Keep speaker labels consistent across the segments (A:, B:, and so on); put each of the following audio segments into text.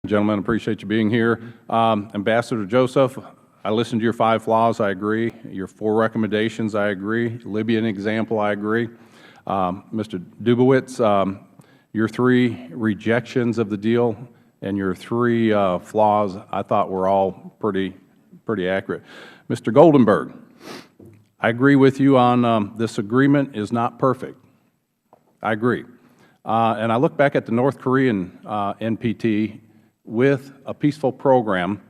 A: Gentlemen, appreciate you being here. Ambassador Joseph, I listened to your 5 flaws, I agree. Your 4 recommendations, I agree. Libyan example, I agree. Mr. Dubowitz, your 3 rejections of the deal and your 3 flaws I thought were all pretty accurate. Mr. Goldenberg, I agree with you on this agreement is not perfect. I agree. And I look back at the North Korean NPT with a peaceful program,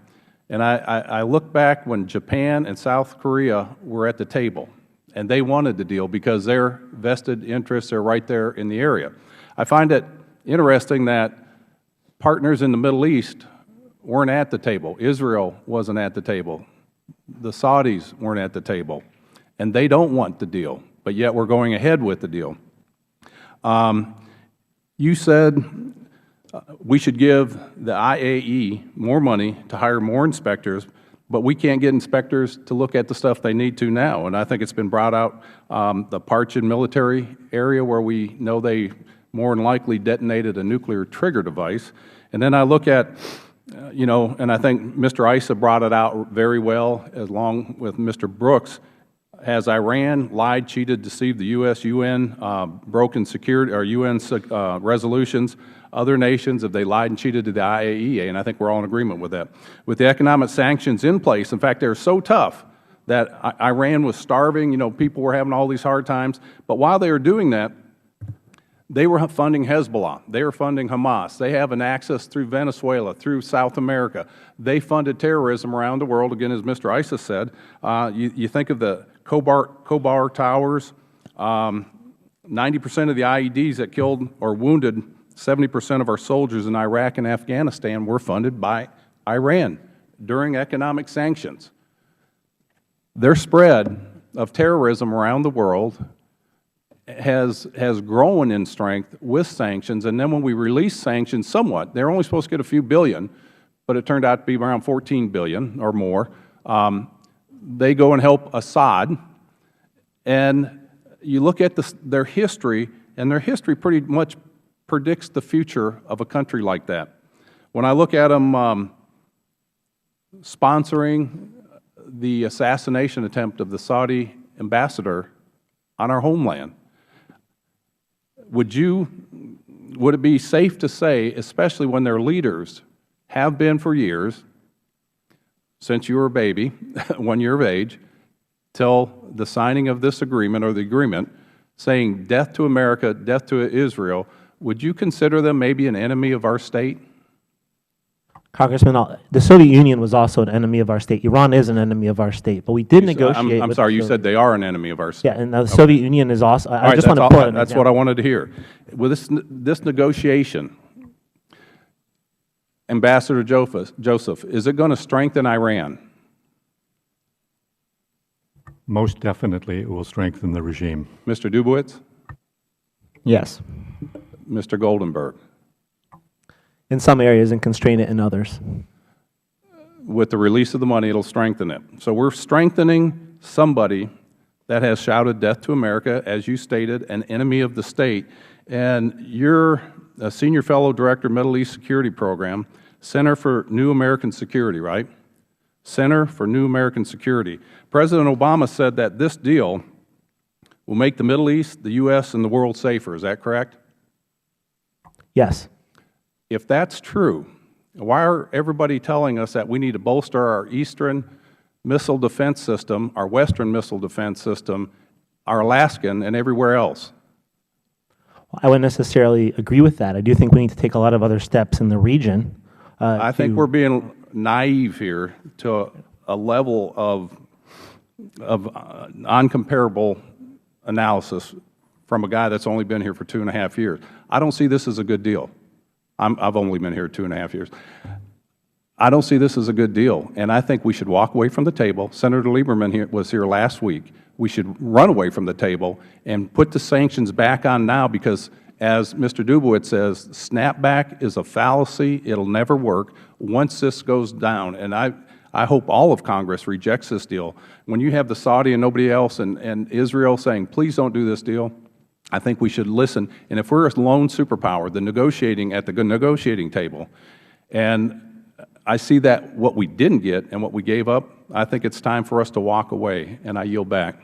A: and I look back when Japan and South Korea were at the table, and they wanted the deal because their vested interests are right there in the area. I find it interesting that partners in the Middle East weren't at the table. Israel wasn't at the table. The Saudis weren't at the table, and they don't want the deal, but yet we're going ahead with the deal. You said we should give the IAE more money to hire more inspectors, but we can't get inspectors to look at the stuff they need to now. And I think it's been brought out, the Parchin military area where we know they more than likely detonated a nuclear trigger device. And then I look at, and I think Mr. Issa brought it out very well, along with Mr. Brooks. Has Iran lied, cheated, deceived the U.S., UN, broken security or UN resolutions? Other nations, have they lied and cheated to the IAEA? And I think we're all in agreement with that. With the economic sanctions in place, in fact, they're so tough that Iran was starving. People were having all these hard times. But while they were doing that, they were funding Hezbollah. They were funding Hamas. They have an access through Venezuela, through South America. They funded terrorism around the world. Again, as Mr. Issa said, you think of the Khobar Towers, 90% of the IEDs that killed or wounded 70% of our soldiers in Iraq and Afghanistan were funded by Iran during economic sanctions. Their spread of terrorism around the world has grown in strength with sanctions, and then when we release sanctions somewhat, they're only supposed to get a few billion, but it turned out to be around 14 billion or more. They go and help Assad, and you look at their history, and their history pretty much predicts the future of a country like that. When I look at them sponsoring the assassination attempt of the Saudi ambassador on our homeland, would it be safe to say, especially when their leaders have been for years, since you were a baby, 1 year of age, till the signing of this agreement or the agreement, saying death to America, death to Israel, would you consider them maybe an enemy of our state?
B: Congressman, the Soviet Union was also an enemy of our state. Iran is an enemy of our state, but we did negotiate.
A: I'm sorry, you said they are an enemy of our state.
B: Yeah, and the Soviet Union is also. I just want to put.
A: That's what I wanted to hear. With this negotiation, Ambassador Joseph, is it going to strengthen Iran?
C: Most definitely, it will strengthen the regime.
A: Mr. Dubowitz?
B: Yes.
A: Mr. Goldenberg?
B: In some areas and constrain it in others.
A: With the release of the money, it will strengthen it. So we're strengthening somebody that has shouted death to America, as you stated, an enemy of the state. And you're a Senior Fellow Director, Middle East Security Program, Center for New American Security, right? Center for New American Security. President Obama said that this deal will make the Middle East, the U.S., and the world safer. Is that correct?
B: Yes.
A: If that's true, why are everybody telling us that we need to bolster our Eastern missile defense system, our Western missile defense system, our Alaskan, and everywhere else?
B: I wouldn't necessarily agree with that. I do think we need to take a lot of other steps in the region.
A: I think we're being naive here to a level of uncomparable analysis from a guy that's only been here for 2.5 years. I don't see this as a good deal. I've only been here 2.5 years. I don't see this as a good deal, and I think we should walk away from the table. Senator Lieberman was here last week. We should run away from the table and put the sanctions back on now because, as Mr. Dubowitz says, snapback is a fallacy. It'll never work once this goes down, and I hope all of Congress rejects this deal. When you have the Saudi and nobody else and Israel saying, please don't do this deal, I think we should listen. And if we're a lone superpower, at the negotiating table, And I see that what we didn't get and what we gave up, I think it's time for us to walk away, and I yield back.